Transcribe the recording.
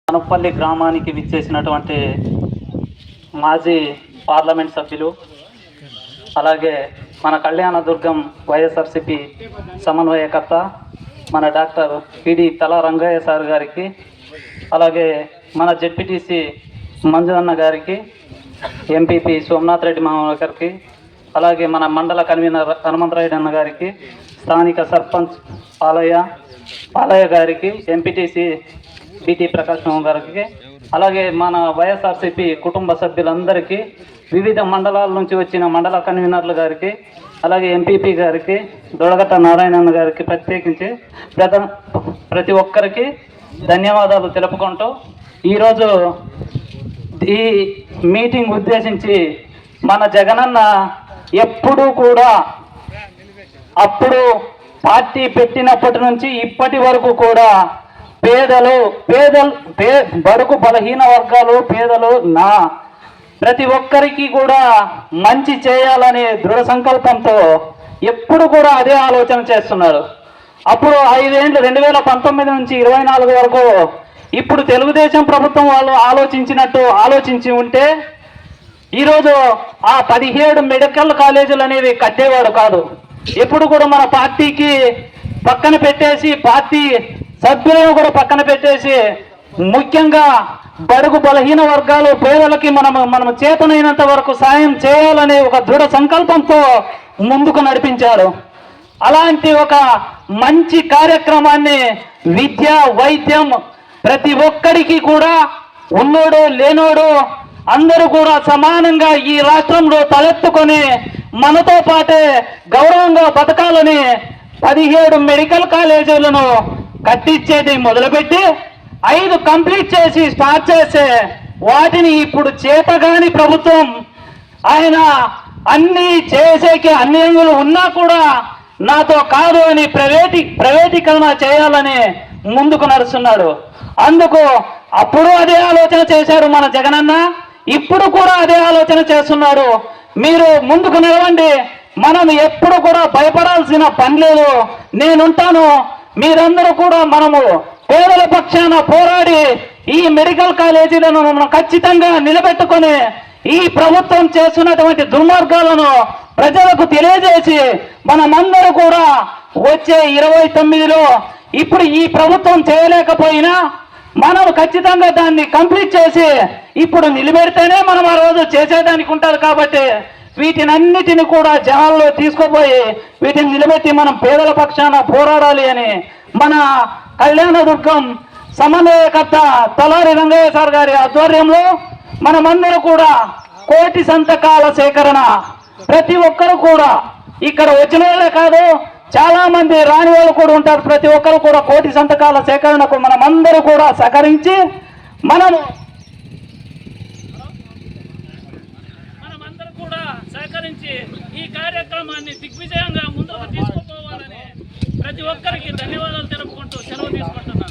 అనపల్లి గ్రామానికి విచ్చేసినటువంటి మాజీ పార్లమెంట్ సభ్యులు, అలాగే మన కళ్యాణదుర్గం వైఎస్ఆర్సిపి సమన్వయకర్త మన డాక్టర్ పిడి తల రంగయ్య సార్ గారికి, అలాగే మన జెడ్పీటీసీ మంజు అన్న గారికి, ఎంపీపీ సోమనాథ్ రెడ్డి మామ గారికి, అలాగే మన మండల కన్వీనర్ హనుమంతరాయుడు అన్న గారికి, స్థానిక సర్పంచ్ పాలయ్య గారికి, ఎంపీటీసీ బిటి ప్రకాశ్ గారికి, అలాగే మన వైఎస్ఆర్సిపి కుటుంబ సభ్యులందరికీ, వివిధ మండలాల నుంచి వచ్చిన మండల కన్వీనర్ల గారికి, అలాగే ఎంపీపీ గారికి, దొడగట్ట నారాయణన్న గారికి ప్రత్యేకించి ప్రతి ఒక్కరికి ధన్యవాదాలు తెలుపుకుంటూ ఈరోజు ఈ మీటింగ్ ఉద్దేశించి మన జగనన్న ఎప్పుడూ కూడా అప్పుడు పార్టీ పెట్టినప్పటి నుంచి ఇప్పటి వరకు కూడా బడుగు బలహీన వర్గాలు పేదలు ప్రతి ఒక్కరికి కూడా మంచి చేయాలనే దృఢ సంకల్పంతో ఎప్పుడు కూడా అదే ఆలోచన చేస్తున్నారు. అప్పుడు 5 ఏళ్ళు 2019 నుంచి 24 వరకు ఇప్పుడు తెలుగుదేశం ప్రభుత్వం వాళ్ళు ఆలోచించి ఉంటే ఈరోజు ఆ 17 మెడికల్ కాలేజీలు అనేవి కట్టేవాడు కాదు. ఎప్పుడు కూడా మన పార్టీకి పక్కన పెట్టేసి, పార్టీ సభ్యులను కూడా పక్కన పెట్టేసి, ముఖ్యంగా బడుగు బలహీన వర్గాలు పేదలకి మనం చేతనైనంత వరకు సాయం చేయాలనే ఒక దృఢ సంకల్పంతో ముందుకు నడిపించారు. అలాంటి ఒక మంచి కార్యక్రమాన్ని విద్య, వైద్యం ప్రతి ఒక్కరికి కూడా ఉన్నోడు లేనోడు అందరూ కూడా సమానంగా ఈ రాష్ట్రంలో తలెత్తుకొని మనతో పాటే గౌరవంగా బతకాలని 17 మెడికల్ కాలేజీలను కట్టించేది మొదలుపెట్టి 5 కంప్లీట్ చేసి స్టార్ట్ చేసే వాటిని ఇప్పుడు చేతగాని ప్రభుత్వం ఆయన అన్ని చేసేకి అన్ని అంగులు ఉన్నా కూడా నాతో కాదు అని ప్రైవేటీకరణ చేయాలని ముందుకు నడుస్తున్నాడు. అందుకు అప్పుడు అదే ఆలోచన చేశారు మన జగనన్న, ఇప్పుడు కూడా అదే ఆలోచన చేస్తున్నారు. మీరు ముందుకు నిలవండి, మనం ఎప్పుడు కూడా భయపడాల్సిన పని లేదు, నేనుంటాను, మీరందరూ కూడా మనము పేదల పక్షాన పోరాడి ఈ మెడికల్ కాలేజీలను మనం ఖచ్చితంగా నిలబెట్టుకొని ఈ ప్రభుత్వం చేస్తున్నటువంటి దుర్మార్గాలను ప్రజలకు తెలియజేసి మనమందరూ కూడా వచ్చే 29లో ఇప్పుడు ఈ ప్రభుత్వం చేయలేకపోయినా మనం ఖచ్చితంగా దాన్ని కంప్లీట్ చేసి ఇప్పుడు నిలబెడితేనే మనం ఆ రోజు చేసేదానికి ఉంటుంది. కాబట్టి వీటినన్నిటిని కూడా జనాల్లో తీసుకుపోయి వీటిని నిలబెట్టి మనం పేదల పక్షాన పోరాడాలి అని మన కళ్యాణదుర్గం సమన్వయకర్త తలారి రంగయ్య సార్ గారి ఆధ్వర్యంలో మనమందరూ కూడా 1,00,00,000 సంతకాల సేకరణ, ప్రతి ఒక్కరు కూడా ఇక్కడ వచ్చిన వాళ్ళే కాదు చాలా మంది రాని వాళ్ళు కూడా ఉంటారు, ప్రతి ఒక్కరు కూడా 1,00,00,000 సంతకాల సేకరణకు మనమందరూ కూడా సహకరించి మనమందరూ కూడా సహకరించి ఈ కార్యక్రమాన్ని దిగ్విజయంగా ముందుకు తీసుకుపోవాలని ప్రతి ఒక్కరికి ధన్యవాదాలు తెలుపుకుంటూ సెలవు తీసుకుంటున్నాను.